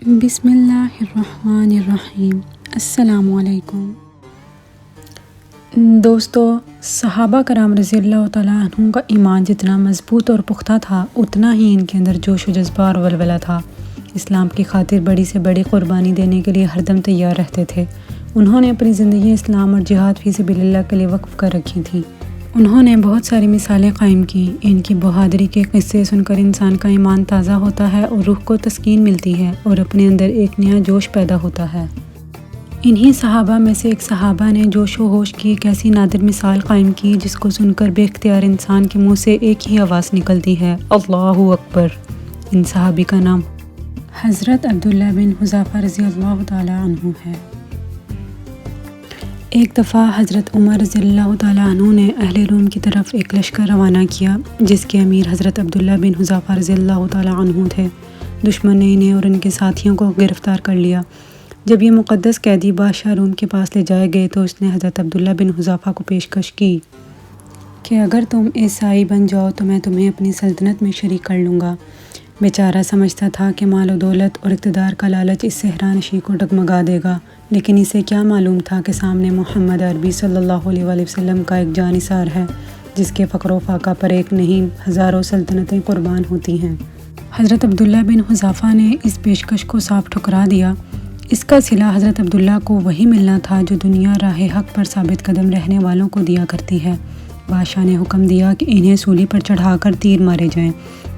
بسم اللہ الرحمن الرحیم۔ السلام علیکم دوستو، صحابہ کرام رضی اللہ تعالیٰ عنہ کا ایمان جتنا مضبوط اور پختہ تھا، اتنا ہی ان کے اندر جوش و جذبہ اور ولولہ تھا۔ اسلام کی خاطر بڑی سے بڑی قربانی دینے کے لیے ہر دم تیار رہتے تھے۔ انہوں نے اپنی زندگی اسلام اور جہاد فی سبیل اللہ کے لیے وقف کر رکھی تھی۔ انہوں نے بہت ساری مثالیں قائم کی۔ ان کی بہادری کے قصے سن کر انسان کا ایمان تازہ ہوتا ہے اور روح کو تسکین ملتی ہے اور اپنے اندر ایک نیا جوش پیدا ہوتا ہے۔ انہی صحابہ میں سے ایک صحابہ نے جوش و ہوش کی ایک ایسی نادر مثال قائم کی جس کو سن کر بے اختیار انسان کے منہ سے ایک ہی آواز نکلتی ہے، اللہ اکبر۔ ان صحابی کا نام حضرت عبداللہ بن حذافہ رضی اللہ تعالیٰ عنہ ہے۔ ایک دفعہ حضرت عمر رضی اللہ تعالیٰ عنہ نے اہل روم کی طرف ایک لشکر روانہ کیا جس کے امیر حضرت عبداللہ بن حذافہ رضی اللہ تعالیٰ عنہ تھے۔ دشمن نے انہیں اور ان کے ساتھیوں کو گرفتار کر لیا۔ جب یہ مقدس قیدی بادشاہ روم کے پاس لے جائے گئے تو اس نے حضرت عبداللہ بن حذافہ کو پیشکش کی کہ اگر تم عیسائی بن جاؤ تو میں تمہیں اپنی سلطنت میں شریک کر لوں گا۔ بیچارہ سمجھتا تھا کہ مال و دولت اور اقتدار کا لالچ اس صحرا نشین کو ڈگمگا دے گا، لیکن اسے کیا معلوم تھا کہ سامنے محمد عربی صلی اللہ علیہ وآلہ وسلم کا ایک جانثار ہے جس کے فقر و فاقہ پر ایک نہیں ہزاروں سلطنتیں قربان ہوتی ہیں۔ حضرت عبداللہ بن حذافہ نے اس پیشکش کو صاف ٹھکرا دیا۔ اس کا صلہ حضرت عبداللہ کو وہی ملنا تھا جو دنیا راہ حق پر ثابت قدم رہنے والوں کو دیا کرتی ہے۔ بادشاہ نے حکم دیا کہ انہیں سولی پر چڑھا کر تیر مارے جائیں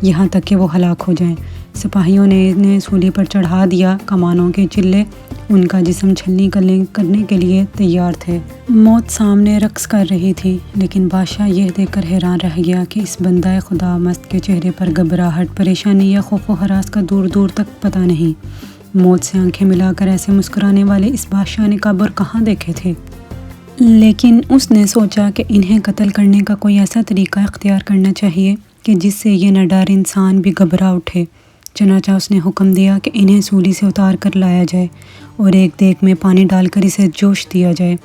یہاں تک کہ وہ ہلاک ہو جائیں۔ سپاہیوں نے انہیں سولی پر چڑھا دیا۔ کمانوں کے چلے ان کا جسم چھلنی کرنے کے لیے تیار تھے۔ موت سامنے رقص کر رہی تھی، لیکن بادشاہ یہ دیکھ کر حیران رہ گیا کہ اس بندہ خدا مست کے چہرے پر گھبراہٹ، پریشانی یا خوف و ہراس کا دور دور تک پتہ نہیں۔ موت سے آنکھیں ملا کر ایسے مسکرانے والے اس بادشاہ نے قبر کہاں دیکھے تھے؟ لیکن اس نے سوچا کہ انہیں قتل کرنے کا کوئی ایسا طریقہ اختیار کرنا چاہیے کہ جس سے یہ نڈر انسان بھی گھبرا اٹھے۔ چنانچہ اس نے حکم دیا کہ انہیں سولی سے اتار کر لایا جائے اور ایک دیگ میں پانی ڈال کر اسے جوش دیا جائے۔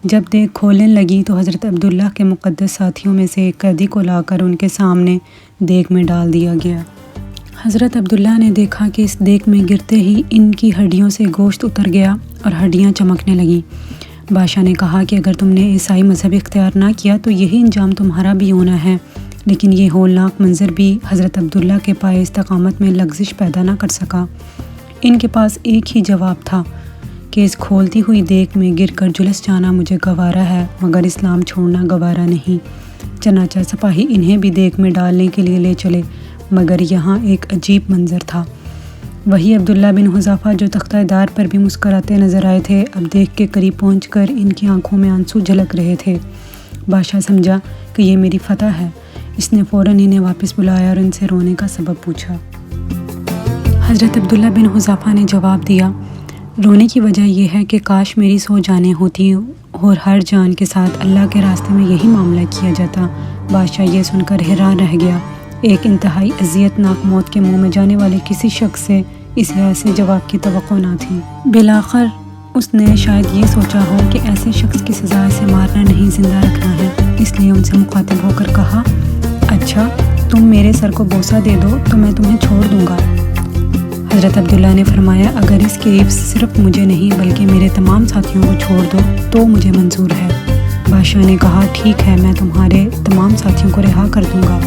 جب دیگ کھولنے لگی تو حضرت عبداللہ کے مقدس ساتھیوں میں سے ایک قیدی کو لا کر ان کے سامنے دیگ میں ڈال دیا گیا۔ حضرت عبداللہ نے دیکھا کہ اس دیگ میں گرتے ہی ان کی ہڈیوں سے گوشت اتر گیا اور ہڈیاں چمکنے لگیں۔ بادشاہ نے کہا کہ اگر تم نے عیسائی مذہب اختیار نہ کیا تو یہی انجام تمہارا بھی ہونا ہے، لیکن یہ ہولناک منظر بھی حضرت عبداللہ کے پائے استقامت میں لغزش پیدا نہ کر سکا۔ ان کے پاس ایک ہی جواب تھا کہ اس کھولتی ہوئی دیگ میں گر کر جلس جانا مجھے گوارا ہے مگر اسلام چھوڑنا گوارا نہیں۔ چنانچہ سپاہی انہیں بھی دیگ میں ڈالنے کے لیے لے چلے، مگر یہاں ایک عجیب منظر تھا۔ وہی عبداللہ بن حذافہ جو تختہ دار پر بھی مسکراتے نظر آئے تھے، اب دیگ کے قریب پہنچ کر ان کی آنکھوں میں آنسو جھلک رہے تھے۔ بادشاہ سمجھا کہ یہ میری فتح ہے۔ اس نے فوراً انہیں واپس بلایا اور ان سے رونے کا سبب پوچھا۔ حضرت عبداللہ بن حذافہ نے جواب دیا، رونے کی وجہ یہ ہے کہ کاش میری 100 جانیں ہوتی اور ہر جان کے ساتھ اللہ کے راستے میں یہی معاملہ کیا جاتا۔ بادشاہ یہ سن کر حیران رہ گیا۔ ایک انتہائی اذیت ناک موت کے منہ میں جانے والے کسی شخص سے اسے ایسے جواب کی توقع نہ تھی۔ بالآخر اس نے شاید یہ سوچا ہو کہ ایسے شخص کی سزا اسے مارنا نہیں زندہ رکھنا ہے، اس لیے ان سے مخاطب ہو کر کہا، اچھا تم میرے سر کو بوسہ دے دو تو میں تمہیں چھوڑ دوں گا۔ حضرت عبداللہ نے فرمایا، اگر اس کے عوض صرف مجھے نہیں بلکہ میرے تمام ساتھیوں کو چھوڑ دو تو مجھے منظور ہے۔ بادشاہ نے کہا، ٹھیک ہے، میں تمہارے تمام ساتھیوں کو رہا کر دوں گا۔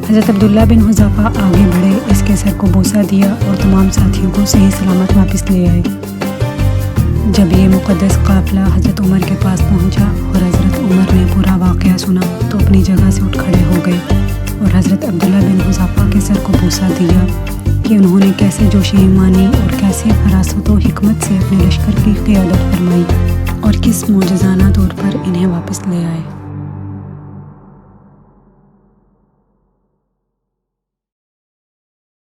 حضرت عبداللہ بن حذافہ آگے بڑھے، اس کے سر کو بوسہ دیا اور تمام ساتھیوں کو صحیح سلامت واپس لے آئے۔ جب یہ مقدس قافلہ حضرت عمر کے پاس پہنچا اور حضرت عمر نے پورا واقعہ سنا تو اپنی جگہ سے اٹھ کھڑے ہو گئے اور حضرت عبداللہ بن حذافہ کے سر کو بوسہ دیا کہ انہوں نے کیسے جوش ایمانی اور کیسے فراست و حکمت سے اپنے لشکر کی قیادت فرمائی اور کس معجزانہ طور پر انہیں واپس لے آئے۔